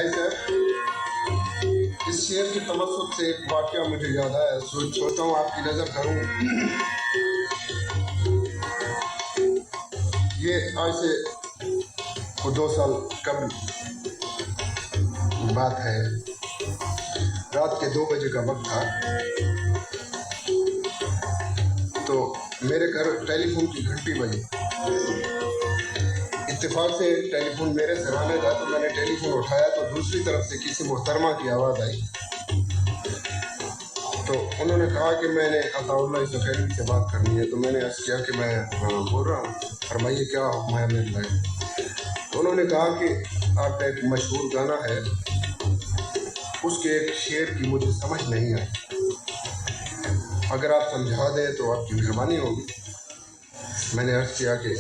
نیائی صاحب، اس شعر کی تمسک سے ایک واقعہ مجھے یاد آیا، سوچتا ہوں آپ کی نظر کروں۔ یہ آج سے 2 سال قبل بات ہے، رات کے 2 بجے کا وقت تھا، تو میرے گھر ٹیلی فون کی گھنٹی بجی۔ اتفاق سے ٹیلی فون میرے سرانے تھا، تو میں نے ٹیلی فون اٹھایا تو دوسری طرف سے کسی محترمہ کی آواز آئی، تو انہوں نے کہا کہ میں نے عطا اللہ سکھیری سے بات کرنی ہے۔ تو میں نے عرض کیا کہ میں بول رہا ہوں، فرمائیے کیا حکم ہے میرے لائے۔ تو انہوں نے کہا کہ آپ کا ایک مشہور گانا ہے، اس کے ایک شعر کی مجھے سمجھ نہیں آئی، اگر آپ سمجھا دیں تو آپ کی مہربانی ہوگی۔ میں نے عرض کیا کہ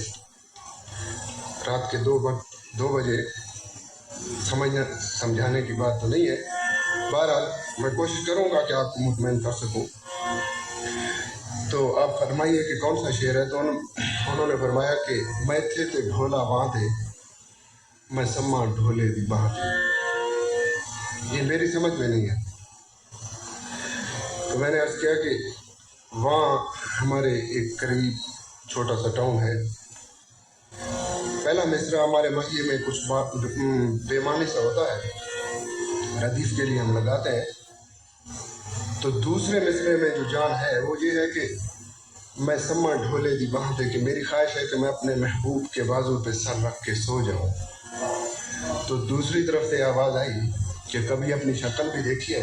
رات کے 2 بجے سمجھانے کی بات تو نہیں ہے، بہرحال میں کوشش کروں گا کہ آپ کو مطمئن کر سکوں۔ تو آپ فرمائیے کہ کون سا شعر ہے۔ تو انہوں نے فرمایا کہ میں تھے تے ڈھولا باندھے، میں سما ڈھولے دی باندھے۔ یہ میری سمجھ میں نہیں ہے۔ تو میں نے عرض کیا کہ وہاں ہمارے ایک قریب چھوٹا سا ٹاؤن ہے، پہلا مصرع ہمارے مہیے میں کچھ بات بےمعنی سا ہوتا ہے، ردیف کے لیے ہم لگاتے ہیں، تو دوسرے مصرعے میں جو جان ہے وہ یہ ہے کہ میں سما ڈھولے دی باندھے، کہ میری خواہش ہے کہ میں اپنے محبوب کے بازو پہ سر رکھ کے سو جاؤں۔ تو دوسری طرف سے آواز آئی کہ کبھی اپنی شکل بھی دیکھیے۔